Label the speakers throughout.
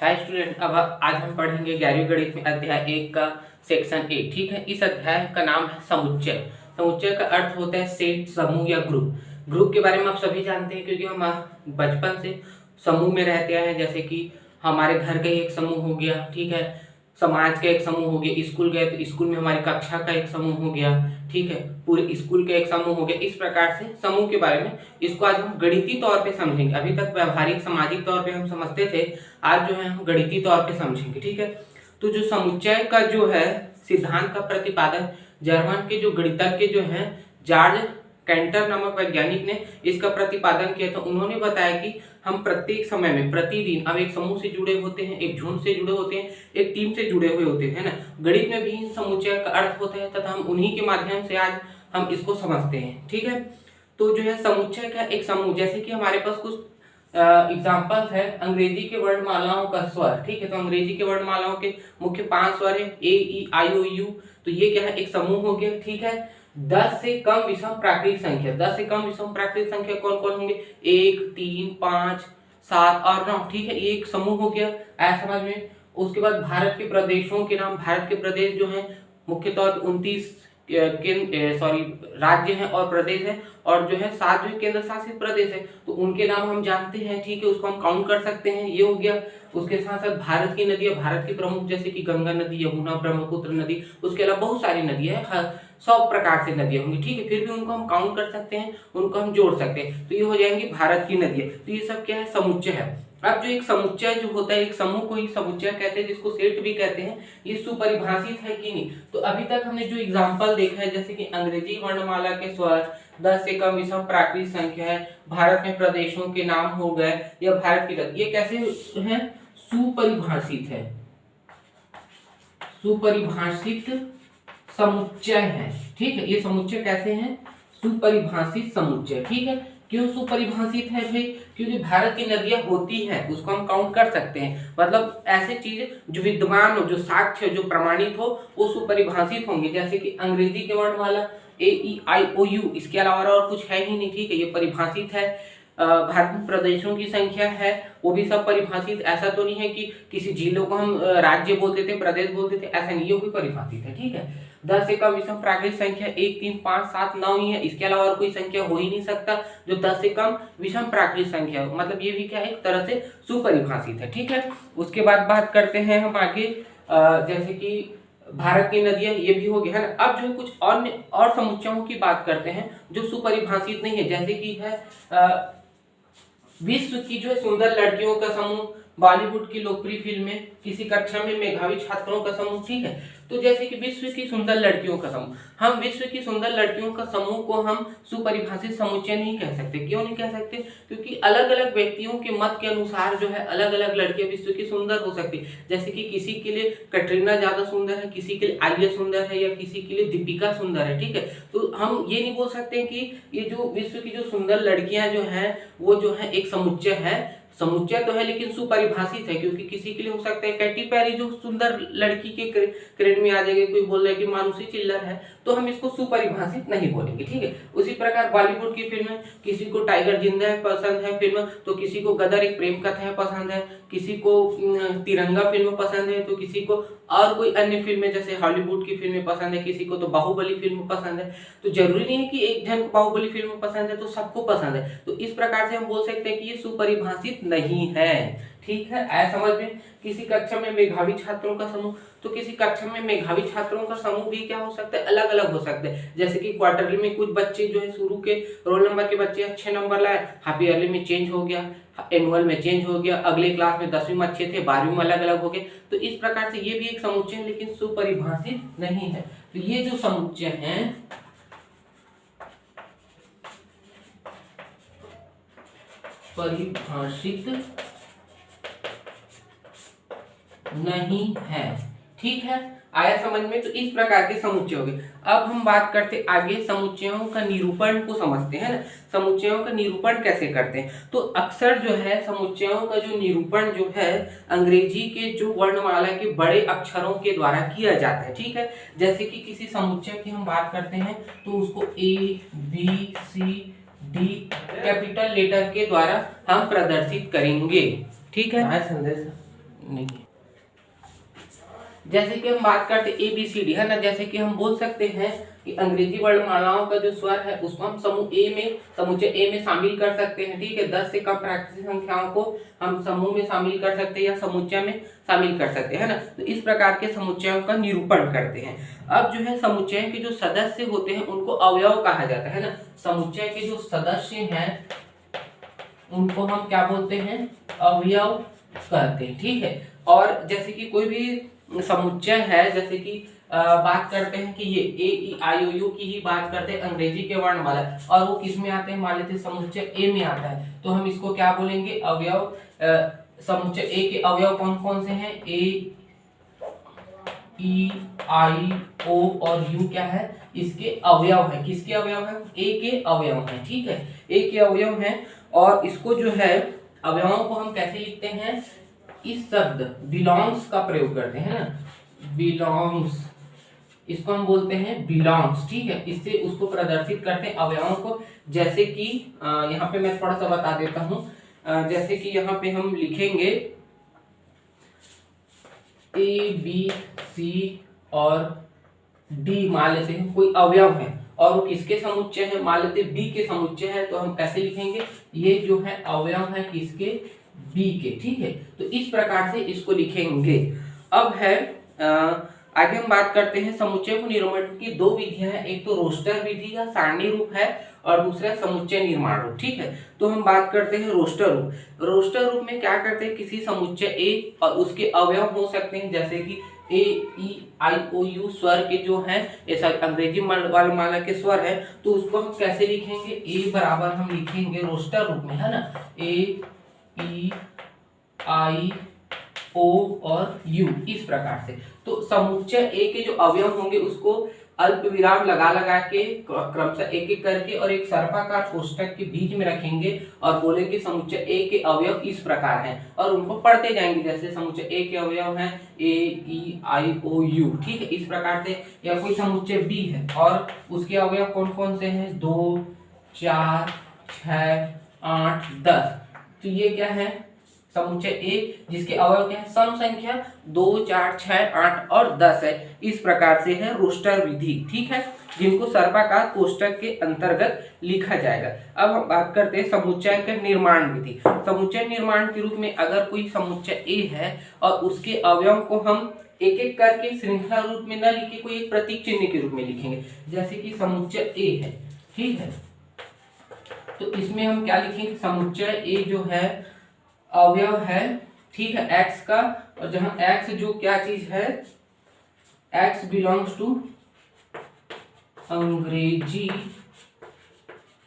Speaker 1: Hi student, अब आज हम पढ़ेंगे 11वीं गणित में अध्याय 1 का सेक्शन 1। ठीक है, इस अध्याय का नाम है समुच्चय। समुच्चय का अर्थ होता है सेट, समूह या ग्रुप। ग्रुप के बारे में आप सभी जानते हैं क्योंकि हम बचपन से समूह में रहते हैं। जैसे कि हमारे घर का एक समूह हो गया, ठीक है, समाज का एक समूह हो गया, स्कूल गए तो स्कूल में हमारी कक्षा का एक समूह हो गया, ठीक है, पूरे स्कूल का एक समूह हो गया। इस प्रकार से समूह के बारे में इसको आज हम गणितीय तौर पे समझेंगे। अभी तक व्यवहारिक सामाजिक तौर पे हम समझते थे, आज जो है हम गणितीय तौर पे समझेंगे। ठीक है, तो जो समुच्चय का जो है सिद्धांत का प्रतिपादन जर्मन के जो गणितज्ञ जो हैं जॉर्ज कैंटर नामक वैज्ञानिक ने इसका प्रतिपादन किया था। उन्होंने बताया कि हम प्रत्येक समय में प्रतिदिन अब एक समूह से जुड़े होते हैं, एक झुंड से जुड़े होते हैं, एक टीम से जुड़े हुए होते हैं ना। गणित में भी इन समुच्चय का अर्थ होता है तथा हम उन्हीं के माध्यम से आज हम इसको समझते हैं। ठीक है, तो जो है समुच्चय का एक समूह, जैसे कि हमारे पास कुछ एग्जाम्पल्स है अंग्रेजी के वर्णमालाओं का स्वर। ठीक है, तो अंग्रेजी के वर्णमालाओं के मुख्य 5 स्वर है, ए ई आई ओ यू। तो ये क्या है, एक समूह हो गया। ठीक है, 10 से कम विषम प्राकृतिक संख्या, 10 से कम विषम प्राकृतिक संख्या कौन कौन होंगे, 1 3 5 7 और 9। ठीक है, ये एक समूह हो गया, ऐसा समझ में। उसके बाद भारत के प्रदेशों के नाम, भारत के प्रदेश जो है मुख्य तौर पर 29 राज्य हैं और प्रदेश है, और जो है 7 जो केंद्र शासित प्रदेश है, तो उनके नाम हम जानते हैं। ठीक है, उसको हम काउंट कर सकते हैं, ये हो गया। उसके साथ साथ भारत की नदियां, भारत की प्रमुख जैसे कि गंगा नदी, यमुना, ब्रह्मपुत्र नदी, उसके अलावा बहुत सारी नदियां हैं, 100 प्रकार से नदियां होंगी। ठीक है, फिर भी उनको हम काउंट कर सकते हैं, उनको हम जोड़ सकते हैं, तो ये हो जाएंगी भारत की नदियां। तो ये सब क्या है, समुच्चय है। अब जो एक समुच्चय जो होता है, एक समूह को ही समुच्चय कहते हैं, जिसको सेट भी कहते हैं। ये सुपरिभाषित है कि नहीं, तो अभी तक हमने जो एग्जांपल देखा है, जैसे कि अंग्रेजी वर्णमाला के स्वर, 10 से कम विषम प्राकृतिक संख्या है, भारत में प्रदेशों के नाम हो गए, या भारत की, ये कैसे है, सुपरिभाषित है, सुपरिभाषित समुच्चय है। ठीक है, ये समुच्चय कैसे हैं, सुपरिभाषित समुच्चय। ठीक है, क्यों सुपरिभाषित है भाई, क्योंकि भारत की नदियां होती हैं, उसको हम काउंट कर सकते हैं। मतलब ऐसे चीज जो विद्यमान हो, जो साक्ष्य, जो प्रमाणित हो, वो सुपरिभाषित होंगे। जैसे कि अंग्रेजी के वर्णमाला ए ई आई ओ यू, इसके अलावा और कुछ है ही नहीं। ठीक है, ये परिभाषित है। भारत में प्रदेशों की संख्या है, वो भी सब परिभाषित। ऐसा तो नहीं है कि किसी जिलों को हम राज्य बोलते थे, प्रदेश बोलते थे, ऐसा नहीं, ये भी परिभाषित है। ठीक है, 10 से कम विषम प्राकृतिक संख्या 1 3 5 7 9 ही है, इसके अलावा और कोई संख्या हो ही नहीं सकता जो 10 से कम विषम प्राकृतिक संख्या हो। मतलब ये भी क्या है, एक तरह से सुपरिभाषित है। ठीक है, उसके बाद बात करते हैं हम आगे, जैसे कि भारत की नदियां, ये भी हो गया है ना। अब जो है कुछ अन्य और समुच्चयों की बात करते हैं जो सुपरिभाषित नहीं है। जैसे कि है विश्व की जो है सुंदर लड़कियों का समूह, बॉलीवुड की लोकप्रिय फिल्में, किसी कक्षा में मेधावी छात्रों का समूह। ठीक है, तो जैसे कि विश्व की सुंदर लड़कियों का समूह, हम विश्व की सुंदर लड़कियों का समूह को हम सुपरिभाषित समुच्चय नहीं कह सकते। क्यों नहीं कह सकते, क्योंकि अलग अलग व्यक्तियों के मत के अनुसार जो है अलग अलग लड़कियां विश्व की सुंदर हो सकती है। जैसे कि किसी के लिए कटरीना ज्यादा सुंदर है, किसी के लिए आलिया सुंदर है, या किसी के लिए दीपिका सुंदर है। ठीक है, तो हम ये नहीं बोल सकते कि ये जो विश्व की जो सुंदर लड़कियां जो हैं वो जो है एक समुच्चय है। समुच्चय तो है लेकिन सुपरिभाषित है, क्योंकि किसी के लिए हो सकता है कैटी पैरी जो सुंदर लड़की के क्रेड में आ जाएगी, कोई बोल रहा है कि मानुषी चिल्लर है, तो हम इसको सुपरिभाषित नहीं बोलेंगे। ठीक है, उसी प्रकार बॉलीवुड की फिल्म, किसी को टाइगर जिंदा है पसंद है फिल्म, तो किसी को गदर एक प्रेम कथा है पसंद है, किसी को तिरंगा फिल्म पसंद है, तो किसी को और कोई अन्य फिल्में जैसे हॉलीवुड की फिल्में पसंद है, किसी को तो बाहुबली फिल्म पसंद है। तो जरूरी नहीं है कि एक जन को बाहुबली फिल्म पसंद है तो सबको पसंद है। तो इस प्रकार से हम बोल सकते हैं कि ये सुपरिभाषित नहीं है। ठीक है, ऐसा समझ में। किसी कक्षा में मेधावी छात्रों का समूह, तो किसी कक्षा में मेधावी छात्रों का समूह भी क्या हो सकता है, अलग अलग हो सकते हैं। जैसे कि क्वार्टरली में कुछ बच्चे जो है शुरू के रोल नंबर के बच्चे अच्छे नंबर लाए, हाफ ईयरली में चेंज हो गया, एनुअल में चेंज हो गया, अगले क्लास में 10वीं में अच्छे थे, 12वीं में अलग अलग हो गए। तो इस प्रकार से ये भी एक समुच्चय है लेकिन सुपरिभाषित नहीं है। तो ये जो समुच्चय है परिभाषित नहीं है। ठीक है, आया समझ में। तो इस प्रकार के समुच्चय हो गए। अब हम बात करते आगे समुच्चयों का निरूपण को समझते हैं ना। समुच्चयों का निरूपण कैसे करते हैं, तो अक्सर जो है समुच्चयों का जो निरूपण जो है अंग्रेजी के जो वर्णमाला के बड़े अक्षरों के द्वारा किया जाता है। ठीक है, जैसे कि किसी समुच्चय की हम बात करते हैं तो उसको A B C D capital letter के द्वारा हम प्रदर्शित करेंगे। ठीक है, संदेश नहीं है। जैसे कि हम बात करते ABCD है ना, जैसे कि हम बोल सकते हैं कि अंग्रेजी वर्णमालाओं का जो स्वर है उसको हम समुच्चय ए में शामिल कर सकते हैं। ठीक है, 10 से कम प्राकृतिक संख्याओं को हम समूह में शामिल कर सकते हैं या समुच्चय में शामिल कर सकते हैं ना। तो इस प्रकार के समुच्चयों का निरूपण करते हैं। अब जो है समुच्चय के जो सदस्य होते हैं उनको अवयव कहा जाता है ना। समुच्चय के जो सदस्य हैं उनको हम क्या बोलते हैं, अवयव कहते हैं। ठीक है, और जैसे कि कोई भी समुच्चय है, जैसे कि बात करते हैं कि ये AEIOU की ही बात करते हैं अंग्रेजी के वर्णमाला, और वो किस में आते हैं, मान लेते हैं समुच्चय ए में आता है, तो हम इसको क्या बोलेंगे, अवयव। समुच्चय ए के अवयव कौन कौन से हैं, AEIO और U क्या है, इसके अवयव है। किसके अवयव है, ए के अवयव है। ठीक है, ए के अवयव हैं, और इसको जो है अवयवों को हम कैसे लिखते हैं, इस शब्द बिलोंग्स का प्रयोग करते हैं ना, बिलोंग्स, इसको हम बोलते हैं बिलोंग्स। ठीक है, इससे उसको प्रदर्शित करते हैं अवयवों को। जैसे कि यहाँ पे मैं थोड़ा सा बता देता हूँ, जैसे कि यहाँ पे हम लिखेंगे A B C और D, मान लेते हैं कोई अवयव है और वो किसके समुच्चय है, मान लेते हैं B के समुच्चय है, तो हम कैसे लिखेंगे, ये जो है अवयव है किसके, B के। ठीक है, तो इस प्रकार से इसको लिखेंगे। अब है आगे हम बात करते हैं समुच्चय को निरूपण की दो विधियां हैं, एक तो रोस्टर विधि या सारणी रूप है, और दूसरा समुच्चय निर्माण रूप। ठीक है, तो हम बात करते हैं रोस्टर रूप। रोस्टर रूप में क्या करते हैं, किसी समुच्चय ए और उसके अवयव हो सकते हैं, जैसे कि AEIOU स्वर के जो है, ऐसा अंग्रेजी वर्णमाला के स्वर है, तो उसको हम कैसे लिखेंगे, ए बराबर हम लिखेंगे रोस्टर रूप में, है ना, AEIO और U, इस प्रकार से। तो समुच्चय ए के जो अवयव होंगे उसको अल्प विराम लगा के क्रमशः एक एक करके और एक सर्पाकार कोष्ठक के बीच में रखेंगे और बोलेंगे समुच्चय ए के अवयव इस प्रकार हैं, और उनको पढ़ते जाएंगे। जैसे समुच्चय ए के अवयव हैं AEIOU। ठीक है, इस प्रकार से। या कोई समुच्चय बी है और उसके अवयव कौन कौन से हैं, 2 4 6 8 10, तो ये क्या है, समुच्चय ए जिसके अवयव क्या है, सम संख्या 2 4 6 8 और 10 है। इस प्रकार से है रोस्टर विधि। ठीक है, जिनको सर्पाकार कोष्ठक के अंतर्गत लिखा जाएगा। अब हम बात करते हैं समुच्चय के निर्माण विधि। समुच्चय निर्माण के रूप में अगर कोई समुच्चय ए है और उसके अवयव को हम एक एक करके श्रृंखला रूप में न लिखे, कोई एक प्रतीक चिन्ह के रूप में लिखेंगे। जैसे कि समुच्चय ए है, ठीक है, तो इसमें हम क्या लिखेंगे, समुच्चय ए जो है अवयव है, ठीक है, x का, और जहां x जो क्या चीज है, x बिलोंग्स टू अंग्रेजी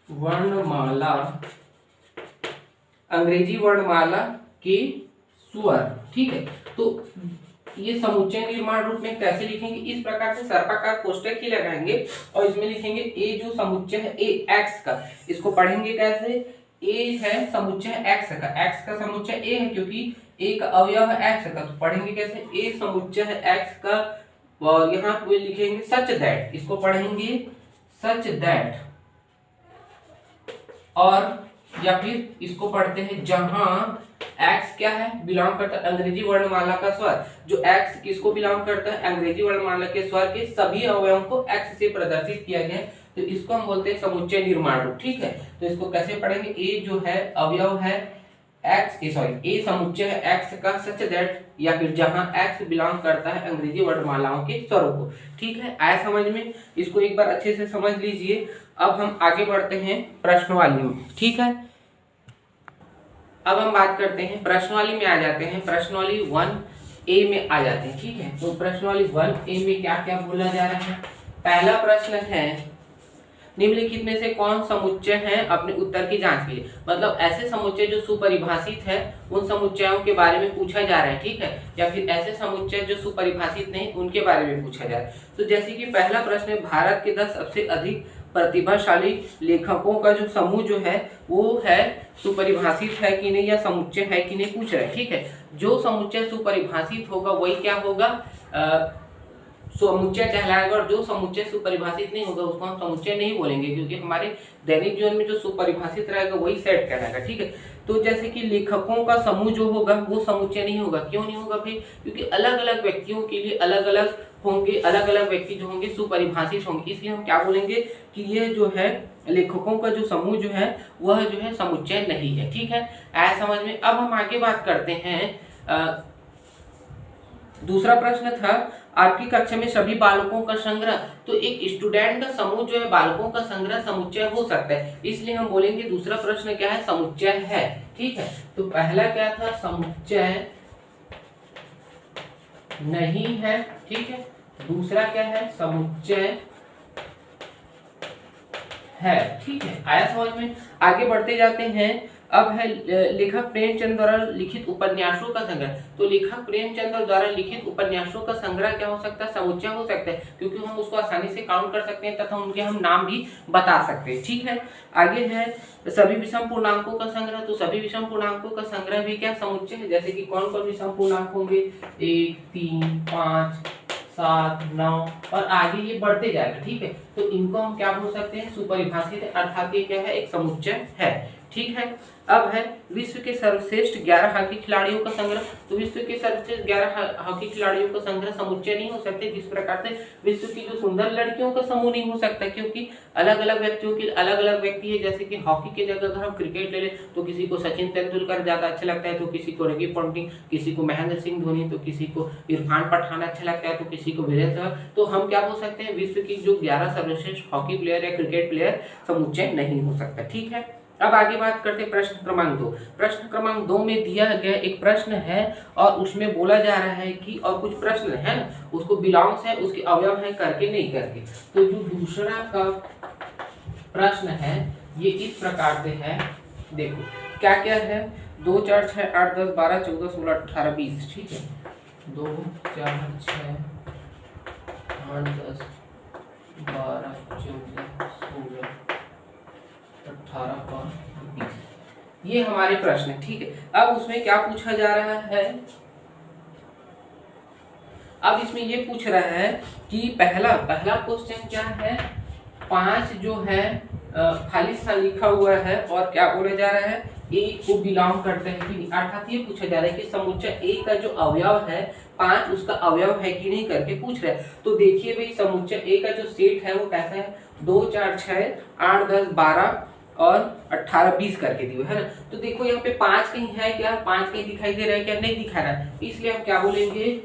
Speaker 1: वर्णमाला, अंग्रेजी वर्णमाला के स्वर। ठीक है, तो ये समुच्चय निर्माण रूप में कैसे लिखेंगे, इस प्रकार से सर्पाकार कोष्ठक ही लगाएंगे और इसमें लिखेंगे ए जो समुच्चय है ए x का, इसको पढ़ेंगे कैसे, ए है समुच्चय x का, x का समुच्चय ए है क्योंकि ए का अवयव है x का, तो पढ़ेंगे कैसे, ए समुच्चय है x का, और यहाँ पे लिखेंगे सच दैट, इसको पढ़ेंगे सच दैट, और या फिर इसको पढ़ते हैं जहां x क्या है, बिलोंग करता है अंग्रेजी वर्णमाला का स्वर। जो x किसको बिलोंग करता है, अंग्रेजी वर्णमाला के स्वर के सभी अवयवों को x से प्रदर्शित किया गया है, तो इसको हम बोलते हैं समुच्चय निर्माण रूप। ठीक है, तो इसको कैसे पढ़ेंगे, ए जो है अवयव है ए समुच्चय है x का, सच दैट, या फिर जहां x बिलोंग करता है अंग्रेजी वर्णमालाओं के स्वरों को। ठीक है, आया समझ में, इसको एक बार अच्छे से समझ लीजिए। अब हम आगे बढ़ते हैं प्रश्नवाली में। ठीक है, अब हम बात करते हैं प्रश्नवाली में, आ जाते हैं प्रश्नवाली 1A में आ जाते हैं। ठीक है, तो प्रश्नवाली 1A में क्या क्या बोला जा रहा है। पहला प्रश्न है, निम्नलिखित में से कौन समुच्चय है, अपने उत्तर की जांच कीजिए। मतलब ऐसे समुच्चय जो सुपरिभाषित है उन समुच्चयों के बारे में पूछा जा रहा है। ठीक है, या फिर ऐसे समुच्चय जो सुपरिभाषित नहीं उनके बारे में पूछा जा रहा है। तो जैसे कि पहला प्रश्न है, भारत के 10 सबसे अधिक प्रतिभाशाली लेखकों का जो समूह जो है वो है सुपरिभाषित है कि नहीं, या समुच्चय है कि नहीं, पूछ रहे हैं। ठीक है, जो समुच्चय सुपरिभाषित होगा वही क्या होगा, समुच्चय कहलाएगा, और जो समुच्चय सुपरिभाषित नहीं होगा उसको हम समुच्चय नहीं बोलेंगे, क्योंकि हमारे दैनिक जीवन में जो सुपरिभाषित रहेगा वही सेट कहलाएगा। ठीक है, तो जैसे कि लेखकों का समूह जो होगा वो समुच्चय नहीं होगा। क्यों नहीं होगा भाई? क्योंकि अलग अलग व्यक्तियों के लिए अलग अलग होंगे, अलग अलग व्यक्ति जो होंगे सुपरिभाषित होंगे, इसलिए हम क्या बोलेंगे कि ये जो है लेखकों का जो समूह जो है वह जो है समुच्चय नहीं है। ठीक है, आया समझ में? अब हम आगे बात करते हैं। दूसरा प्रश्न था आपकी कक्षा में सभी बालकों का संग्रह, तो एक स्टूडेंट का समूह जो है बालकों का संग्रह समुच्चय हो सकता है, इसलिए हम बोलेंगे दूसरा प्रश्न क्या है? समुच्चय है। ठीक है, तो पहला क्या था? समुच्चय नहीं है। ठीक है, दूसरा क्या है? समुच्चय है। ठीक है, आया समझ में? आगे बढ़ते जाते हैं। अब है लेखक प्रेमचंद द्वारा लिखित उपन्यासों का संग्रह, तो लेखक प्रेमचंद द्वारा लिखित उपन्यासों का संग्रह क्या हो सकता है? समुच्चय हो सकता है, क्योंकि हम उसको आसानी से काउंट कर सकते हैं तथा उनके हम नाम भी बता सकते हैं। ठीक है, आगे है सभी विषम पूर्णांकों का संग्रह, तो सभी विषम पूर्णांकों का संग्रह भी क्या समुच्चय है? जैसे कि कौन कौन विषम पूर्णांक होंगे? 1, 3, 5, 7, 9 और आगे ये बढ़ते जाएगा। ठीक है, तो इनको हम क्या बोल सकते हैं? सुपरिभाषित है, अर्थात ये क्या है? एक समुच्चय है। ठीक है, अब है विश्व के सर्वश्रेष्ठ 11 हॉकी खिलाड़ियों का संग्रह, तो विश्व के सर्वश्रेष्ठ 11 हॉकी खिलाड़ियों का संग्रह समुच्चय नहीं हो सकते, जिस प्रकार से विश्व की जो सुंदर लड़कियों का समूह नहीं हो सकता, क्योंकि अलग अलग व्यक्तियों के अलग अलग व्यक्ति है। जैसे कि हॉकी की जगह अगर हम क्रिकेट ले लें तो किसी को सचिन तेंदुलकर ज्यादा अच्छा लगता है, तो किसी को रवि पंडित, किसी को महेंद्र सिंह धोनी, तो किसी को इरफान पठान अच्छा लगता है, तो किसी को वीरेंद्र सहवाग। तो हम क्या बोल सकते हैं? विश्व की जो 11 सर्वश्रेष्ठ हॉकी प्लेयर या क्रिकेट प्लेयर समुच्चय नहीं हो सकता। ठीक है, अब आगे बात करते हैं प्रश्न क्रमांक 2। प्रश्न क्रमांक 2 में दिया गया एक प्रश्न है और उसमें बोला जा रहा है कि और कुछ प्रश्न है ना, उसको बिलोंग्स है, उसके अवयव है, करके नहीं करके। तो जो दूसरा का प्रश्न है ये इस प्रकार से है, देखो क्या क्या है? 2, 4, 6, 8, 10, 12, 14, 16, 18, 20। ठीक है, 2, 4, 6, 8, 10, 12, 14, 16, 18 और 20, ये हमारे प्रश्न है। ठीक है, अब उसमें क्या पूछा जा रहा है? अब इसमें ये पूछ रहा है कि पहला क्वेश्चन क्या है? 5 जो है खाली स्थान लिखा हुआ है और क्या बोला जा रहा है? ए को बिलोंग करते हैं कि नहीं, अर्थात ये पूछा जा रहा है कि समुच्चय ए का जो अवयव है 5 उसका अवयव है कि नहीं करके पूछ रहा है। तो देखिए भाई समुच्चय ए का जो सेट है वो कैसा है? 2, 4, 6, 8, 10, 12 और 18, 20 करके दिए है ना। तो देखो यहाँ पे 5 कहीं है क्या? 5 कहीं दिखाई दे रहा है क्या? नहीं दिखा रहा है, इसलिए हम क्या बोलेंगे?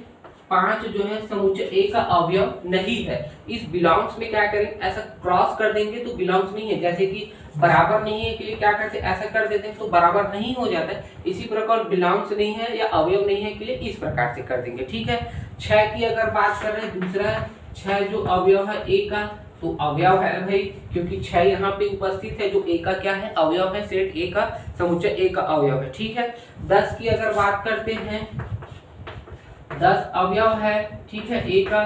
Speaker 1: 5 जो है समुच्चय ए का अवयव नहीं है। इस बिलोंग्स में क्या करें? ऐसा क्रॉस कर देंगे तो बिलोंग्स नहीं है। जैसे कि बराबर नहीं है के लिए क्या करते हैं? ऐसा कर देते हैं तो बराबर नहीं हो जाता है। इसी प्रकार बिलोंग्स नहीं है या अवयव नहीं है के लिए इस प्रकार से कर देंगे। ठीक है, 6 की अगर बात कर रहे हैं, दूसरा 6 जो अवयव है ए का, तो अवयव है भाई, क्योंकि 6 यहाँ पे उपस्थित है जो ए का क्या है? अवयव है, सेट ए का, समुच्चय ए का अवयव है। ठीक है, 10 की अगर बात करते हैं, 10 अवयव है। ठीक है, ए का।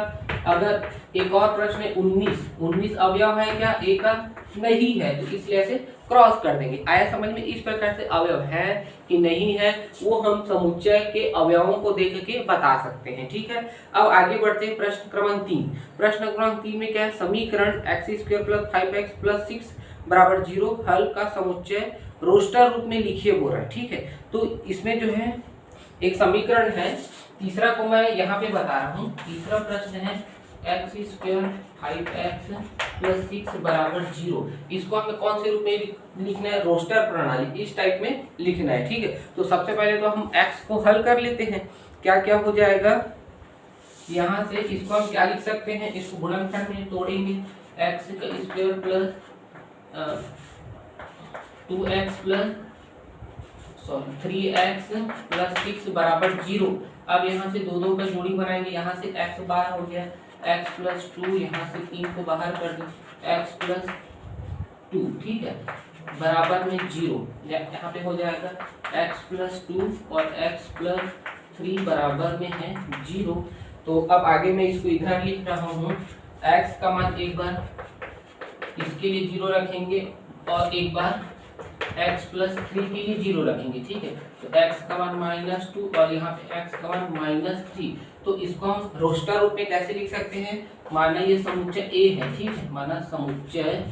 Speaker 1: अगर एक और प्रश्न है 19 अवयव है क्या? ए का नहीं है, तो इसलिए ऐसे क्रॉस कर देंगे। आया समझ में? इस प्रकार से अवयव है कि नहीं है वो हम समुच्चय के अवयवों को देख के बता सकते हैं। ठीक है, अब आगे बढ़ते हैं प्रश्न क्रमांक 3। प्रश्न क्रमांक 3 में क्या है? समीकरण x² + 5x + 6 = 0 हल का समुच्चय रोस्टर रूप में लिखिए बोल रहा है। ठीक है, तो इसमें जो है एक समीकरण है, तीसरा को मैं यहाँ पे बता रहा हूँ। तीसरा प्रश्न है x² 5x + 6 = 0। इसको हमें कौन से रूप में लिखना है? रोस्टर प्रणाली, इस टाइप में लिखना है। ठीक है, तो सबसे पहले तो हम x को हल कर लेते हैं। क्या क्या हो जाएगा? यहाँ से इसको हम क्या लिख सकते हैं? इसको गुणनखंड में तोड़ेंगे, x² + 2x + 3x + 6 = 0। अब यहाँ से 2 2 का जोड़ी बनाएंगे, यहाँ से x बार हो गया, x + 2, यहाँ से 3 को बाहर कर दो, x + 2। ठीक है, बराबर में 0। यहाँ पे हो जाएगा x + 2 और x + 3 बराबर में है 0। तो अब आगे मैं इसको इधर लिख रहा हूँ, x का मान एक बार इसके लिए 0 रखेंगे और एक बार x + 3 के लिए 0 रखेंगे। ठीक है, तो x का मान -2 और यहाँ पे x का मान -3। तो इसको हम रोस्टर रूप में कैसे लिख सकते हैं? माना ये समुच्चय A है। ठीक है, माना समुच्चय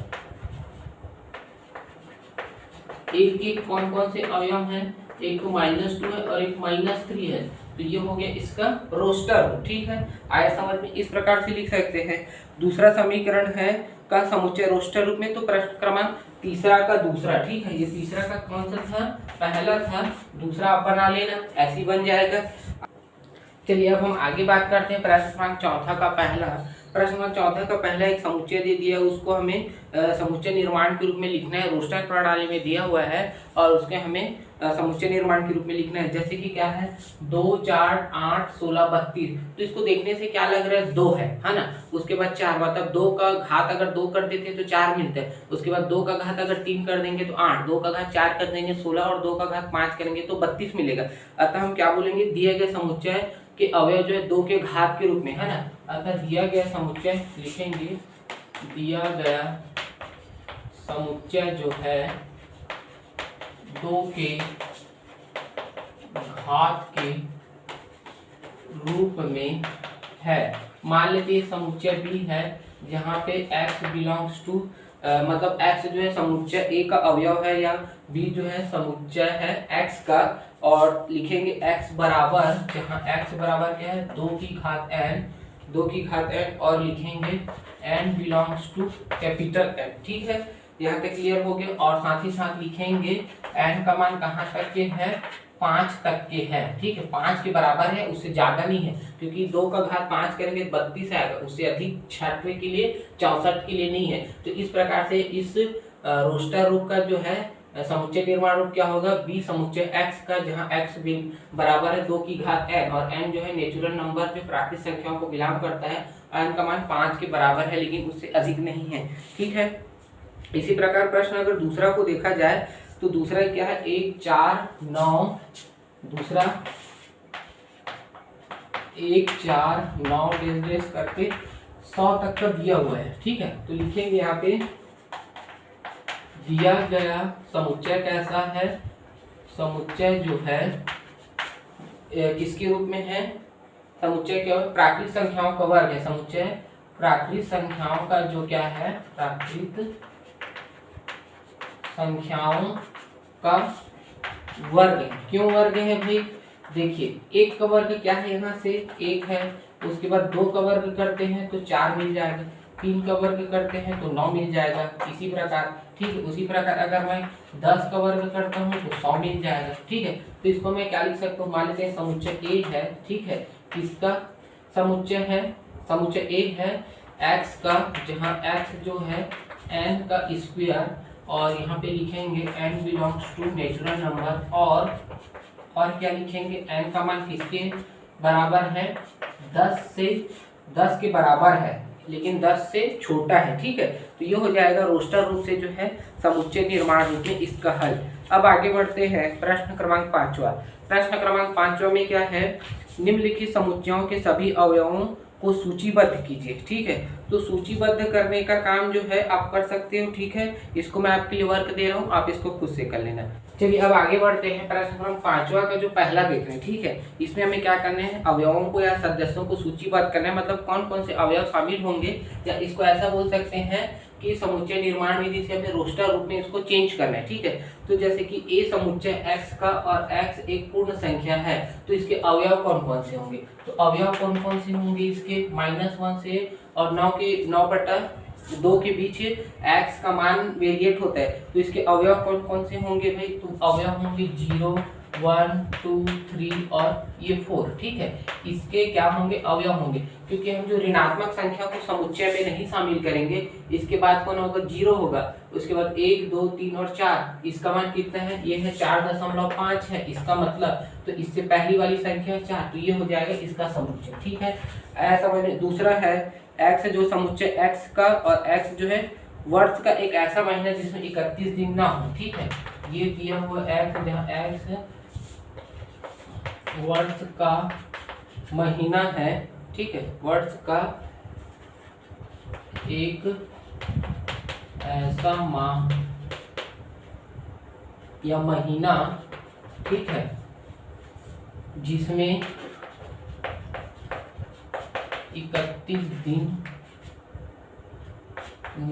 Speaker 1: एक एक कौन कौन से अवयव हैं, एक -2 है और एक -3 है, तो ये हो गया इसका रोस्टर रूप। ठीक है, आया समझ में? इस प्रकार से लिख सकते हैं। दूसरा समीकरण है का समुच्चय रोस्टर रूप में, तो प्रश्न क्रमांक तीसरा का दूसरा। ठीक है, ये तीसरा का कौन सा था, पहला था, दूसरा आप बना लेना, ऐसे ही बन जाएगा। चलिए अब हम आगे बात करते हैं प्रश्न क्रमांक चौथा का पहला। प्रश्न क्रमांक चौथा का पहला एक समुच्चय दे दिया, उसको हमें समुच्चय निर्माण के रूप में लिखना है। रोस्टर प्रणाली में दिया हुआ है और उसके हमें समुच्चय निर्माण के रूप में लिखना है। जैसे कि क्या है, 2 4 8 16 32, तो इसको देखने से क्या लग रहा है, 2 है ना। उसके बाद 4, मतलब 2 का घात अगर 2 कर देते तो 4 मिलता है। उसके बाद 2 का घात अगर 3 कर देंगे तो 8, 2 का घात 4 कर देंगे 16 और 2 का घात 5 करेंगे तो 32 मिलेगा। अतः हम क्या बोलेंगे, दिए गए समुच्चय के अवयव जो है 2 के घात के रूप में, है ना। अतः दिया गया समुच्चय लिखेंगे, दिया गया समुच्चय जो है 2 के घात के रूप में है। मान लेते हैं समुच्चय बी है, जहाँ पे x बिलोंग्स टू मतलब x जो है समुच्चय a का अवयव है, या b जो है समुच्चय है x का, और लिखेंगे x बराबर, जहाँ x बराबर क्या है, 2 की घात n, 2 की घात n, और लिखेंगे n belongs to capital N। ठीक है, यहाँ तक क्लियर हो गया। और साथ ही साथ लिखेंगे n का मान कहाँ तक के है, 5 तक के है। ठीक है, 5 के बराबर है, उससे ज्यादा नहीं है, क्योंकि 2 का घात 5 करेंगे 32 आएगा, उससे अधिक 66 के लिए 64 के लिए नहीं है। तो इस प्रकार से इस रोस्टर रूप का जो है समुच्चय निर्माण रूप क्या होगा, बी समुच्चय x का, जहाँ x भी बराबर है 2 की घात n, और n जो है नेचुरल नंबर जो प्राकृतिक संख्याओं को बिलोंग करता है, n का मान 5 के बराबर है, लेकिन उससे अधिक नहीं है। ठीक है, इसी प्रकार प्रश्न अगर दूसरा को देखा जाए तो दूसरा क्या है, 1 4 9, दूसरा 1 4 9 डेस डेस करके 100 तक का दिया हुआ है। ठीक है, तो लिखेंगे यहाँ पे दिया गया समुच्चय कैसा है, समुच्चय जो है किसके रूप में है, समुच्चय क्या है, प्राकृतिक संख्याओं का वर्ग है। समुच्चय प्राकृतिक संख्याओं का जो क्या है, प्राकृतिक संख्याओं का वर्ग है। क्यों वर्ग है भाई, देखिए 1 का वर्ग क्या है, यहाँ से 1 है, उसके बाद 2 का वर्ग करते हैं तो 4 मिल जाएगा, 3 का वर्ग करते हैं तो 9 मिल जाएगा, इसी प्रकार। ठीक है, उसी प्रकार अगर मैं 10 का वर्ग करता हूँ तो 100 मिल जाएगा। ठीक है, तो इसको मैं क्या लिख सकता हूँ, मान लेते हैं समुच्चय ए है। ठीक है, किसका समुच्चय है, समुच्चय ए है x का, जहाँ x जो है n का स्क्वायर, और यहाँ पे लिखेंगे n belongs to natural number, और क्या लिखेंगे, n का मान किसके बराबर है, 10 के बराबर है, लेकिन 10 से छोटा है। ठीक है, तो ये हो जाएगा रोस्टर रूप से जो है समुच्चय निर्माण रूप में इसका हल। अब आगे बढ़ते हैं प्रश्न क्रमांक 5वां। प्रश्न क्रमांक 5वां में क्या है, निम्नलिखित समुच्चयों के सभी अवयवों को सूचीबद्ध कीजिए। ठीक है, तो सूचीबद्ध करने का काम जो है आप कर सकते हो। ठीक है, इसको मैं आपके लिए वर्क दे रहा हूँ, आप इसको खुद से कर लेना। चलिए अब आगे बढ़ते हैं प्रश्न क्रमांक 5वां का जो पहला देख रहे हैं। ठीक है, इसमें हमें क्या करना है, अवयवों को या सदस्यों को सूचीबद्ध करना है, मतलब कौन कौन से अवयव शामिल होंगे, या इसको ऐसा बोल सकते हैं कि समुच्चय निर्माण विधि से हमें रोस्टर रूप में इसको चेंज करना है। ठीक है, तो जैसे कि ए समुच्चय x का, और x एक पूर्ण संख्या है, तो इसके अवयव कौन कौन से होंगे, तो अवयव कौन कौन से होंगे इसके, -1 से और 9/2 के बीच x का मान वेरिएट होता है, तो इसके अवयव कौन कौन से होंगे भाई, तो अवयव होंगे 0 1 2 3 और ये 4। ठीक है, इसके क्या होंगे, अवयव होंगे, क्योंकि हम जो ऋणात्मक संख्या को समुच्चय में नहीं शामिल करेंगे, इसके बाद कौन होगा, 0 होगा, उसके बाद 1 2 3 और 4, इसका मान कितना है, ये है 4.5 है, इसका मतलब, तो इससे पहली वाली संख्या है 4, तो ये हो जाएगा इसका समुच्चय। ठीक है, ऐसा मैंने दूसरा है x जो समुच्चय x का, और x जो है वर्ष का एक ऐसा महीना जिसमें 31 दिन ना हो। ठीक है, ये दिया हुआ x, जहाँ x वर्ष का महीना है। ठीक है, वर्ष का एक ऐसा माह या महीना, ठीक है, जिसमें 31 दिन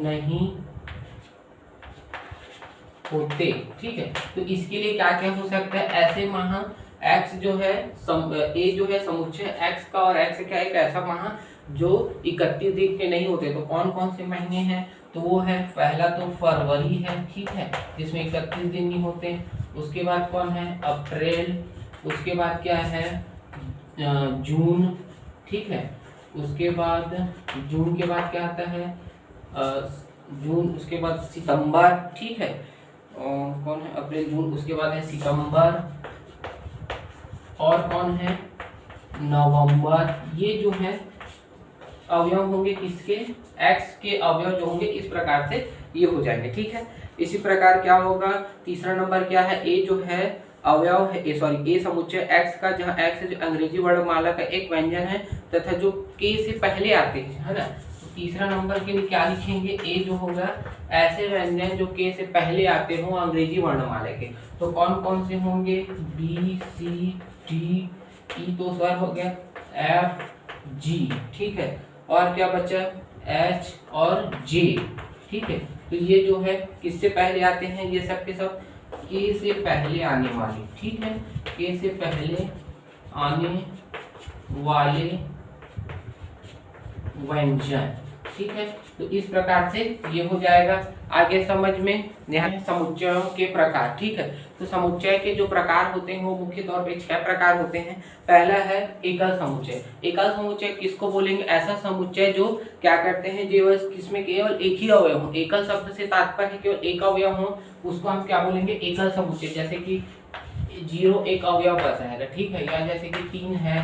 Speaker 1: नहीं होते, ठीक है। तो इसके लिए क्या क्या हो सकता है, ऐसे माह x जो है ए जो है समुच्चय x का, और x क्या एक ऐसा माह जो 31 दिन के नहीं होते। तो कौन कौन से महीने हैं, तो वो है पहला तो फरवरी है, ठीक है, जिसमें 31 दिन नहीं होते। उसके बाद कौन है, अप्रैल। उसके बाद क्या है, जून, ठीक है। उसके बाद जून के बाद क्या आता है, जून। उसके बाद सितंबर, ठीक है, कौन है, अप्रैल जून। उसके बाद है सितंबर, और कौन है, नवंबर। ये जो है अवयव होंगे किसके, x के अवयव जो होंगे इस प्रकार से ये हो जाएंगे, ठीक है। इसी प्रकार क्या होगा, तीसरा नंबर क्या है, a जो है अवयव है, ए समुच्चय x का, जहाँ x जो अंग्रेजी वर्णमाला का एक व्यंजन है तथा जो k से पहले आते हैं, है ना। तो तीसरा नंबर के लिए क्या लिखेंगे, a जो होगा ऐसे व्यंजन जो k से पहले आते हो अंग्रेजी वर्णमाला के। तो कौन कौन से होंगे, b c d e तो स्वर हो गया, f g, ठीक है। और क्या बचा, H और J, ठीक है। तो ये जो है किससे पहले आते हैं, ये सब के सब K से पहले आने वाले, ठीक है, K से पहले आने वाले व्यंजन, ठीक है। तो इस प्रकार से ये हो जाएगा। आगे समझ में यहाँ समुच्चयों के प्रकार, ठीक है। तो समुच्चय के जो प्रकार होते हैं वो मुख्य तौर पे 6 प्रकार होते हैं। पहला है एकल समुच्चय। एकल समुच्चय किसको बोलेंगे, ऐसा समुच्चय जो क्या करते हैं, जो किसमें केवल एक ही अवयव हो, एकल शब्द से तात्पर्य केवल एक अवयव हो, उसको हम क्या बोलेंगे, एकल समुच्चय। जैसे कि 0 एक अवयव बचाएगा, ठीक है, या जैसे कि 3 है,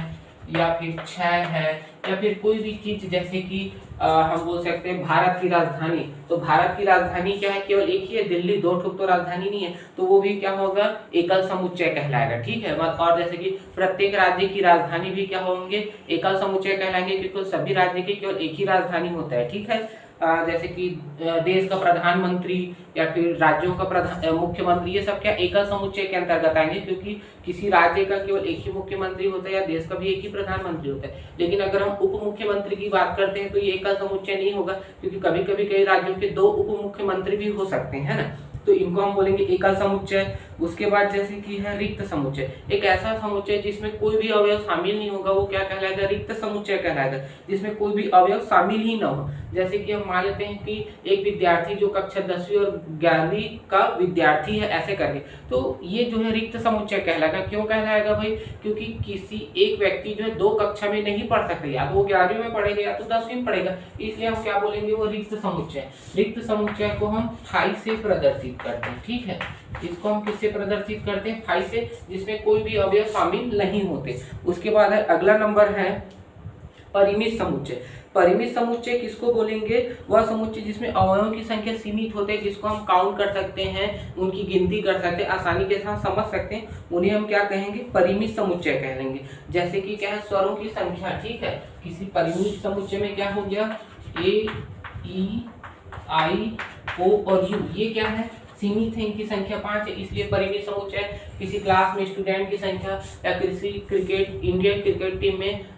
Speaker 1: या फिर 6 है, या फिर कोई भी चीज, जैसे कि हम बोल सकते हैं भारत की राजधानी। तो भारत की राजधानी क्या है, केवल एक ही है, दिल्ली, 2 ठुक तो राजधानी नहीं है, तो वो भी क्या होगा, एकल समुच्चय कहलाएगा, ठीक है। और जैसे कि प्रत्येक राज्य की राजधानी भी क्या होंगे, एकल समुच्चय कहलाएंगे, क्योंकि सभी राज्य की केवल एक ही राजधानी होता है, ठीक है। जैसे कि देश का प्रधानमंत्री या फिर राज्यों का मुख्यमंत्री, ये सब क्या एकल समुच्चय के अंतर्गत आएंगे, क्योंकि किसी राज्य का केवल एक ही मुख्यमंत्री होता है या देश का भी एक ही प्रधानमंत्री होता है। लेकिन अगर हम उप मुख्यमंत्री की बात करते हैं तो ये एकल समुच्चय नहीं होगा, क्योंकि कभी कभी कई राज्यों के 2 उप मुख्यमंत्री भी हो सकते हैं, है ना। तो इनको हम बोलेंगे एकल समुच्चय। उसके बाद जैसे कि है रिक्त समुच्चय, एक ऐसा समुच्चय जिसमें कोई भी अवयव शामिल नहीं होगा, वो क्या कहलाएगा, रिक्त समुच्चय कहलाएगा, जिसमें कोई भी अवयव शामिल ही ना हो। जैसे कि हम मान लेते हैं कि एक विद्यार्थी जो कक्षा 10वीं और 11वीं का विद्यार्थी है, ऐसे करके, तो ये जो है रिक्त समुच्चय कहलाएगा। क्यों कहलाएगा भाई, क्योंकि किसी एक व्यक्ति जो है 2 कक्षा में नहीं पढ़ सकते, या तो वो 11वीं में पढ़ेगा या तो 10वीं में पढ़ेगा, इसलिए हम क्या बोलेंगे, वो रिक्त समुच्चय। रिक्त समुच्चय को हम फाई से प्रदर्शित करते हैं, ठीक है। इसको हम किससे प्रदर्शित करते हैं, फाई से, जिसमें कोई भी अवयव शामिल नहीं होते। उसके बाद है अगला नंबर है परिमित समुच्चय। परिमित समुच्चय किसको बोलेंगे, वह समुच्चय जिसमें अवयवों की संख्या सीमित होते हैं, जिसको हम काउंट कर सकते हैं, उनकी गिनती कर सकते हैं, आसानी के साथ समझ सकते हैं, उन्हें हम क्या कहेंगे, परिमित समुच्चय कहेंगे। जैसे कि क्या है, स्वरों की संख्या, ठीक है। किसी परिमित समुच्चय में क्या हो गया, ए ई आई ओ और यू, ये क्या है, सीमित है, इनकी संख्या 5 है, इसलिए परिमित समुच्चय। किसी क्लास में स्टूडेंट की संख्या या किसी इंडियन क्रिकेट टीम में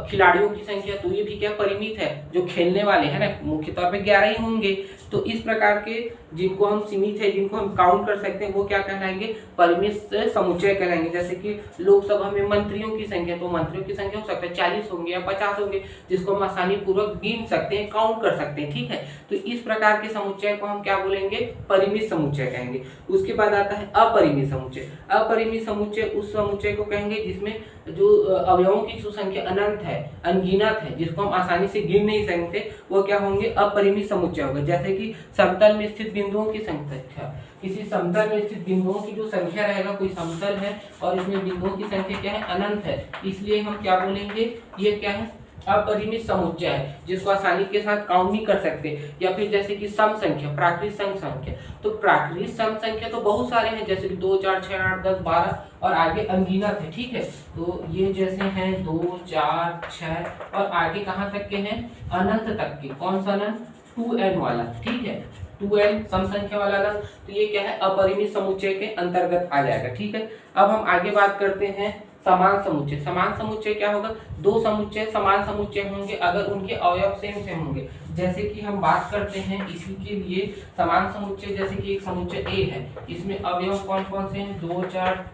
Speaker 1: खिलाड़ियों की संख्या, तो ये भी क्या परिमित है, जो खेलने वाले हैं ना, मुख्य तौर पे 11 ही होंगे। तो इस प्रकार के जिनको हम सीमित है, जिनको हम काउंट कर सकते हैं, वो क्या कहलाएंगे, परिमित समुच्चय कहलाएंगे। जैसे कि लोकसभा में मंत्रियों की संख्या, तो मंत्रियों की संख्या हो सकता है 40 होंगे या 50 होंगे, जिसको हम आसानी पूर्वक गिन सकते हैं, काउंट कर सकते हैं, ठीक है। तो इस प्रकार के समुच्चय को हम क्या बोलेंगे, परिमित समुच्चय कहेंगे। उसके बाद आता है अपरिमित समुच्चय। अपरिमित समुच्चय उस समुच्चय को कहेंगे जिसमें जो अवयवों की जो संख्या अनंत है, अनगिनत है, जिसको हम आसानी से गिन नहीं सकते, वो क्या होंगे, अपरिमित समुच्चय होगा। जैसे कि समतल में स्थित बिंदुओं की संख्या, किसी समतल में स्थित बिंदुओं की जो संख्या रहेगा, कोई समतल है और इसमें बिंदुओं की संख्या क्या है, अनंत है, इसलिए हम क्या बोलेंगे, ये क्या है, अपरिमित समुच्चय है, जिसको आसानी के साथ काउंट नहीं कर सकते। या फिर जैसे कि सम संख्या, प्राकृत सम संख्या, तो प्राकृत सम संख्या तो बहुत सारे हैं, जैसे कि 2 4 6 8 10 12 और आगे अनगिनत है, ठीक है। तो ये जैसे हैं 2 4 6 और आगे कहाँ तक के हैं, अनंत तक के। कौन सा अनंत, 2n वाला, ठीक है, 2n सम संख्या वाला अनंत। तो ये क्या है, अपरिमित समुच्चय के अंतर्गत आ जाएगा, ठीक है। अब हम आगे बात करते हैं समान समुच्चय। समान समुच्चय क्या होगा, दो समुच्चय समान समुच्चय होंगे अगर उनके अवयव सेम सेम होंगे। जैसे कि हम बात करते हैं इसी के लिए समान समुच्चय, जैसे कि एक समुच्चय ए है, इसमें अवयव कौन कौन से हैं, 2 4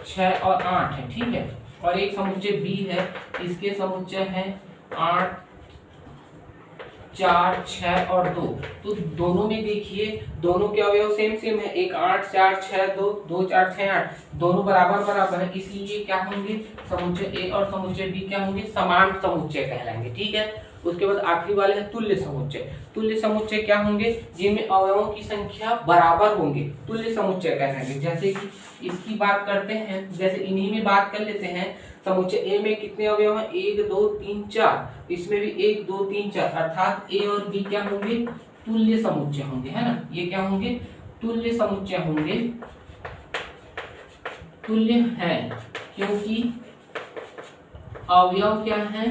Speaker 1: 6 और 8 है, ठीक है। और एक समुच्चय बी है, इसके समुच्चय हैं 8 4 6 और 2। तो दोनों में देखिए दोनों के अवयव सेम सेम है, एक 8 4 6 2 2 4 6 8, दोनों बराबर बराबर है, इसलिए क्या होंगे, समुच्चय ए और समुच्चय बी क्या होंगे, समान समुच्चय कहलाएंगे, ठीक है। उसके बाद आखिरी वाले हैं तुल्य समुच्चय। तुल्य समुच्चय क्या होंगे, जिनमें अवयवों की संख्या बराबर होंगे, तुल्य समुच्चय कहलाएंगे। जैसे कि इसकी बात करते हैं, जैसे इन्हीं में बात कर लेते हैं, समुच्चय ए में कितने अवयव हैं, 1 2 3 4, इसमें भी 1 2 3 4, अर्थात ए और बी क्या होंगे, तुल्य समुच्चय होंगे, है ना। ये क्या होंगे, तुल्य समुच्चय होंगे, तुल्य है क्योंकि अवयव क्या है,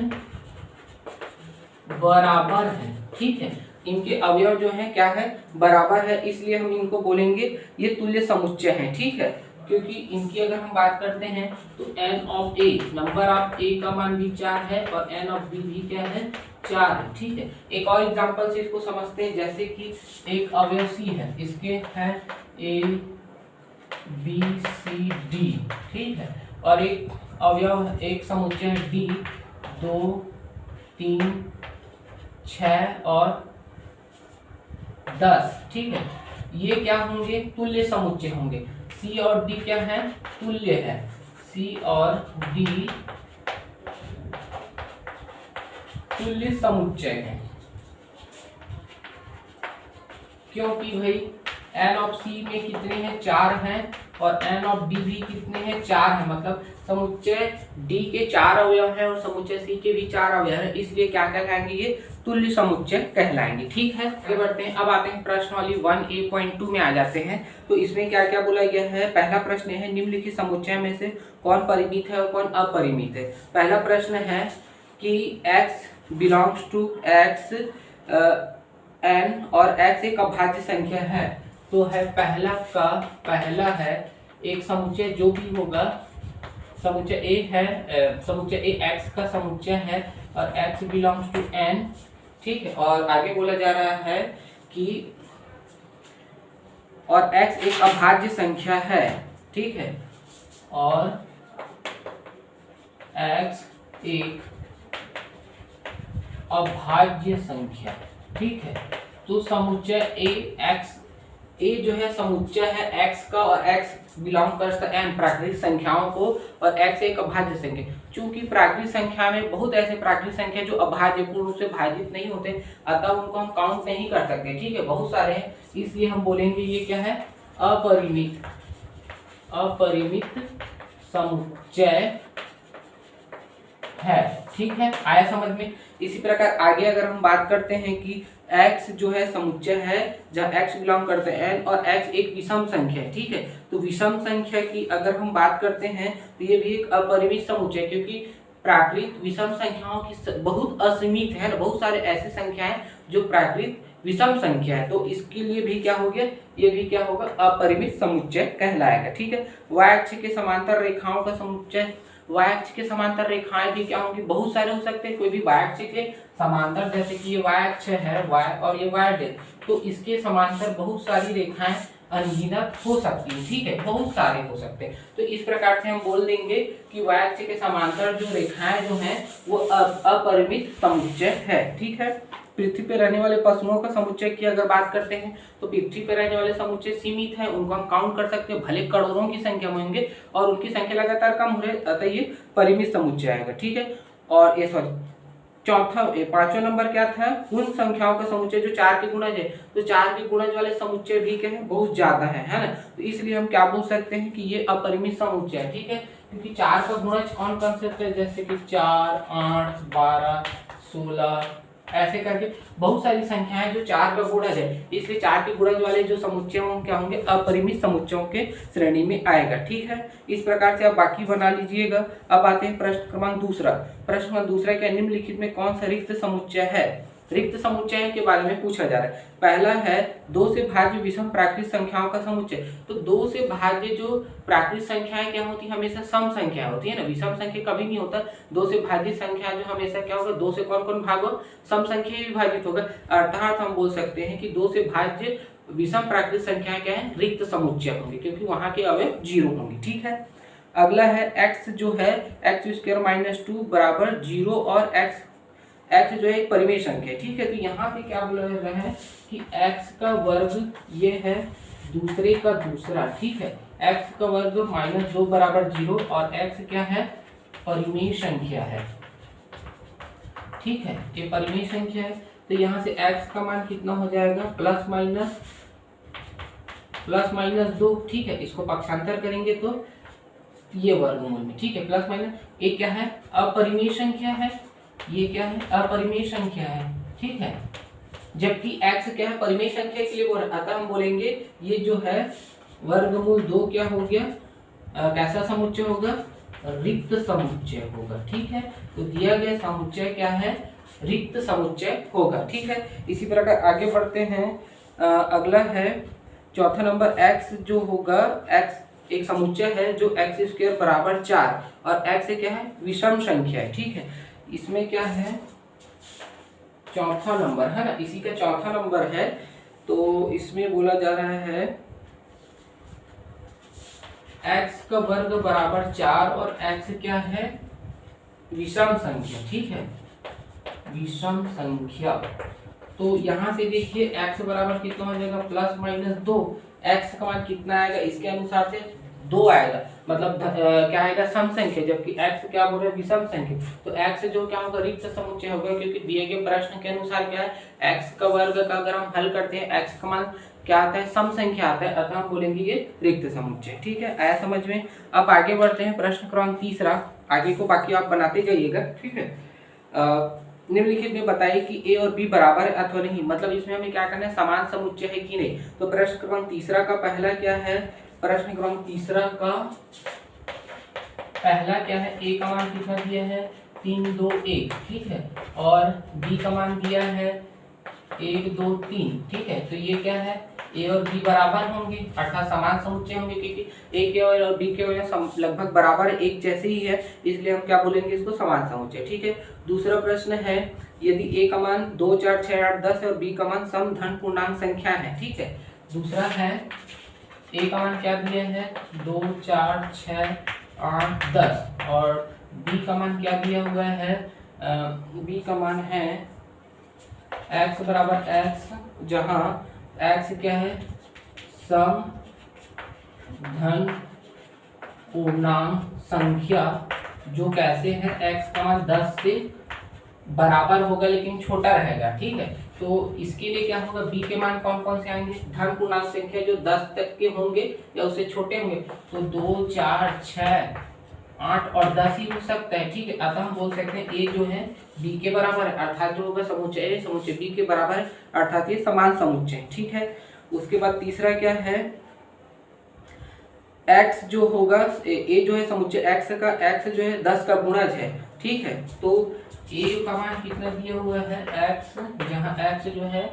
Speaker 1: बराबर है, ठीक है। इनके अवयव जो है क्या है, बराबर है, इसलिए हम इनको बोलेंगे ये तुल्य समुच्चय है, ठीक है। क्योंकि इनकी अगर हम बात करते हैं तो n of a, number of a का मान भी 4 है और n ऑफ b भी क्या है, 4 है, ठीक है। एक और एग्जांपल से इसको समझते हैं, जैसे कि एक अवयव c है, इसके हैं a b c d, ठीक है। और एक अवयव, एक समुच्चय है d, 2 3 6 और 10, ठीक है। ये क्या होंगे, तुल्य समुच्चय होंगे। C और D क्या है, तुल्य है, C और D तुल्य समुच्चय है, क्योंकि भाई n ऑफ C में कितने हैं, 4 हैं, और n ऑफ D भी कितने हैं, 4 हैं। मतलब समुच्चय D के 4 अवयव हैं और समुच्चय C के भी 4 अवयव हैं, इसलिए क्या कहलाएंगे, ये तुल्य समुच्चय कहलाएंगे, ठीक है। आगे बढ़ते हैं, अब आते हैं प्रश्नावली 1A.2 में आ जाते हैं। तो इसमें क्या क्या बोला गया है, पहला प्रश्न है, निम्नलिखित समुच्चय में से कौन परिमित है और कौन अपरिमित है। पहला प्रश्न है कि x belongs to x n और x एक अभाज्य संख्या है। तो है पहला है एक समुच्चय जो भी होगा, समुच्चय a है, समुच्चय a x का समुच्चय है और x बिलोंग्स टू n, ठीक है। और आगे बोला जा रहा है कि और x एक अभाज्य संख्या है, ठीक है, और x एक अभाज्य संख्या, ठीक है। तो समुच्चय a जो है समुच्चय है x का और x बिलोंग करता है n प्राकृतिक संख्याओं को, और x एक अभाज्य संख्या। चूंकि प्राकृतिक संख्या में बहुत ऐसे प्राकृतिक संख्या जो अभाज्य पूर्ण रूप से भाजित नहीं होते, अतः उनको हम काउंट नहीं कर सकते, ठीक है, बहुत सारे हैं, इसलिए हम बोलेंगे ये क्या है, अपरिमित समुच्चय है, ठीक है। आया समझ में। इसी प्रकार आगे अगर हम बात करते हैं कि x जो है समुच्चय है जहाँ x बिलोंग करते हैं n और x एक विषम संख्या है, ठीक है। तो विषम संख्या की अगर हम बात करते हैं तो ये भी एक अपरिमित समुच्चय है, क्योंकि प्राकृत विषम संख्याओं की बहुत असीमित है ना, बहुत सारे ऐसे संख्याएं जो प्राकृत विषम संख्या है, तो इसके लिए भी क्या हो गया, ये भी क्या होगा, अपरिमित समुच्चय कहलाएगा, ठीक है। y अक्ष के समांतर रेखाओं का समुच्चय, y अक्ष के समांतर रेखाएं भी क्या होंगी, बहुत सारे हो सकते हैं, कोई भी y अक्ष के समांतर, जैसे कि ये y अक्ष है y और ये y डे, तो इसके समांतर बहुत सारी रेखाएं अनगिनत हो सकती है, ठीक है, बहुत सारे हो सकते हैं। तो इस प्रकार से हम बोल देंगे कि y अक्ष के समांतर जो रेखाएं जो हैं वो अपरिमित समुच्चय है, ठीक है। पृथ्वी पर रहने वाले पशुओं का समुच्चय की अगर बात करते हैं तो पृथ्वी पर रहने वाले समुच्चय सीमित है, उनको हम काउंट कर सकते हैं, भले करोड़ों की संख्या में होंगे और उनकी संख्या लगातार कम हो रही है, अतः ये परिमित समुच्चय आएगा, ठीक है। और ये पांचवा नंबर क्या था, उन संख्याओं का समुच्चय जो 4 के गुणज है, तो 4 के गुणज वाले समुच्चय भी क्या है, बहुत ज्यादा है ना। तो इसलिए हम क्या बोल सकते हैं कि ये अपरिमित समुच्चय है, ठीक है, क्योंकि 4 का गुणज कौन कौन से होते हैं, जैसे कि 4 8 12 16 ऐसे करके बहुत सारी संख्याएं जो 4 का गुणज है, इसलिए 4 के गुणज वाले जो समुच्चय होंगे क्या होंगे, अपरिमित समुच्चयों के श्रेणी में आएगा, ठीक है। इस प्रकार से आप बाकी बना लीजिएगा। अब आते हैं प्रश्न क्रमांक दूसरा। प्रश्न दूसरा क्या, निम्नलिखित में कौन सा रिक्त समुच्चय है, रिक्त समुच्चय के बारे में पूछा जा रहा है। पहला है 2 से भाज्य विषम प्राकृत संख्याओं का समुच्चय। तो 2 से भाज्य जो प्राकृत संख्याएं क्या होती है, हमेशा सम संख्या होती है ना, विषम संख्या कभी नहीं होता। 2 से भाज्य संख्या जो हमेशा क्या होगा, 2 से कौन कौन भाग हो, सम संख्या ही विभाजित होगा। अर्थात हम बोल सकते हैं कि 2 से भाज्य विषम प्राकृत संख्या क्या है, रिक्त समुच्चय होंगे, क्योंकि वहां के अवयव 0 होंगे। ठीक है, अगला है x जो है x² - 2 बराबर 0 और x जो है एक परिमेय संख्या है। ठीक है, तो यहाँ पे क्या बोला जा रहा है कि x का वर्ग ये है दूसरे का दूसरा। ठीक है, x का वर्ग -2 बराबर 0 और x क्या है, परिमेय संख्या है। ठीक है, ये परिमेय संख्या है। तो यहाँ से x का मान कितना हो जाएगा, प्लस माइनस 2। ठीक है, इसको पक्षांतर करेंगे तो ये वर्गमूल में। ठीक है, प्लस माइनस, ये क्या है, अपरिमेय संख्या है, ये क्या है, अपरिमेय संख्या है। ठीक है, जबकि x क्या है, परिमेय संख्या के लिए बोल रहा, अतः हम बोलेंगे ये जो है वर्गमूल 2 क्या हो गया, कैसा समुच्चय होगा, रिक्त समुच्चय होगा। ठीक है, तो दिया गया समुच्चय क्या है, रिक्त समुच्चय होगा। ठीक है, इसी प्रकार आगे बढ़ते हैं। अगला है चौथा नंबर, x जो होगा, x एक समुच्चय है जो x² बराबर 4 और x क्या है, विषम संख्या है। ठीक है, इसमें क्या है, चौथा नंबर है ना, इसी का चौथा नंबर है। तो इसमें बोला जा रहा है x का वर्ग बराबर 4 और x क्या है, विषम संख्या। ठीक है, विषम संख्या। तो यहाँ से देखिए x बराबर कितना हो जाएगा, प्लस माइनस 2। x का मान कितना आएगा, इसके अनुसार से 2 आएगा, मतलब क्या आएगा, सम संख्या, जबकि x क्या बोल रहे हैं, विषम संख्या। तो x जो क्या होगा, रिक्त समुच्चय होगा, क्योंकि दिए गए प्रश्न के अनुसार क्या है, x का वर्ग का अगर हम हल करते हैं, x का मान क्या आता है, सम संख्या आता है, अतः हम बोलेंगे ये रिक्त समुच्चय। ठीक है, आया समझ में। अब आगे बढ़ते हैं, प्रश्न क्रमांक 3, आगे को बाकी आप बनाते जाइएगा। ठीक है, निम्नलिखित में बताइए कि a और b बराबर है अथवा नहीं, मतलब इसमें हमें क्या करना है, समान समुच्चय है कि नहीं। तो प्रश्न क्रमांक 3 का पहला क्या है, प्रश्न क्रमांक 3 का पहला क्या है, a का मान कितना दिया है, 3 2 1। ठीक है, और b का मान दिया है 1 2 3। ठीक है, तो ये क्या है, a और b बराबर होंगे, अर्थात समान समुच्चय होंगे, क्योंकि a के और b के वजह लगभग बराबर एक जैसे ही है, इसलिए हम क्या बोलेंगे, इसको समान समुच्चय। ठीक है, दूसरा प्रश्न है, यदि a का मान 2 4 6 8 10 है और b का मान सम धन पूर्णांक संख्या है। ठीक है, दूसरा है a का मान क्या दिया है, 2 4 6 8 10 और b का मान क्या दिया हुआ है, b का मान है x बराबर x, जहां x क्या है, सम धन पूर्णांक संख्या, जो कैसे है, x का मान 10 से बराबर होगा लेकिन छोटा रहेगा। ठीक है, तो इसके लिए क्या होगा, b के मान कौन कौन से आएंगे, धन पूर्णांक संख्या जो 10 तक के होंगे या उससे छोटे होंगे, तो 2 4 6 8 और 10 ही हो सकता है। ठीक है, अतः हम बोल सकते हैं a जो है b के बराबर है, अर्थात जो होगा समुच्चय समुच्चय b के बराबर है, अर्थात ये समान समुच्चय। ठीक है, उसके बाद तीसरा क्या है, x जो होगा, a जो है समुच्चय x का, x जो है 10 का गुणज है। ठीक है, तो a का मान कितना दिया हुआ है, x, जहां x जो है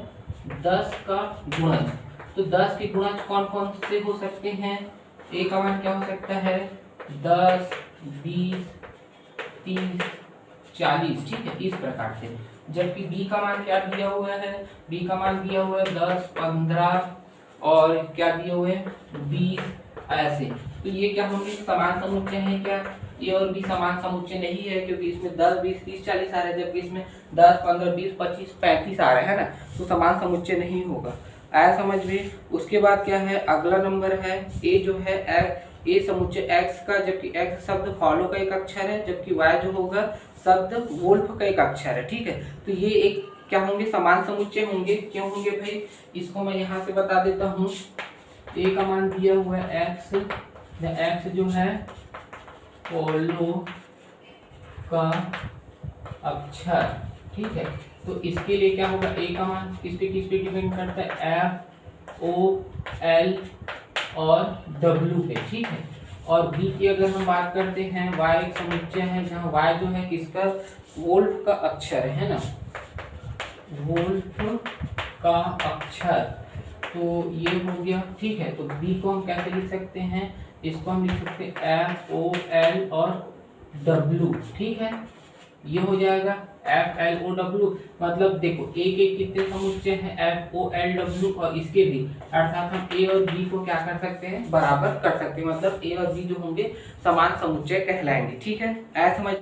Speaker 1: 10 का गुणज, तो 10 के गुणज कौन कौन से हो सकते हैं, a का मान क्या हो सकता है, 10 20 30 40। ठीक है, इस प्रकार से। जबकि b का मान क्या दिया हुआ है, b का मान दिया हुआ है 10 15 और क्या दिए हुए 20, ऐसे। तो ये क्या होंगे, समान समुच्चय है क्या, a और b समान समुच्चय नहीं है, क्योंकि इसमें 10 20 30 40 आ रहा है, जबकि इसमें 10 15 20 25 35 आ रहा है ना, तो समान समुच्चय नहीं होगा। आया समझ में। उसके बाद क्या है, अगला नंबर है a जो है a समुच्चय x का, जबकि x शब्द फॉलो का एक अक्षर है, जबकि y जो होगा शब्द वोल्फ का एक अक्षर है। ठीक है, तो ये एक क्या होंगे, समान समुच्चय होंगे। क्यों होंगे भाई, इसको मैं यहाँ से बता देता हूँ। a का मान दिया हुआ है x जो है फॉलो का अक्षर। ठीक है, तो इसके लिए क्या होगा, a का मान किस पे डिपेंड करता है, f o l और w पे। ठीक है, और b की अगर हम बात करते हैं, y एक समुच्चय है जहाँ y जो है किसका, वोल्फ का अक्षर है ना, वोल्फ का अक्षर, तो ये हो गया, ठीक है। तो बी को हम कैसे लिख सकते हैं, इसको हम लिख सकते हैं FOL और W, ठीक है। ये हो जाएगा FLOW, मतलब देखो ए के कितने समुच्चय हैं FOLW और इसके भी, अर्थात हम ए और बी को क्या कर सकते हैं, बराबर कर सकते हैं, मतलब ए और बी जो होंगे समान समुच्चय कहलाएंगे, ठीक है। ऐसा समझ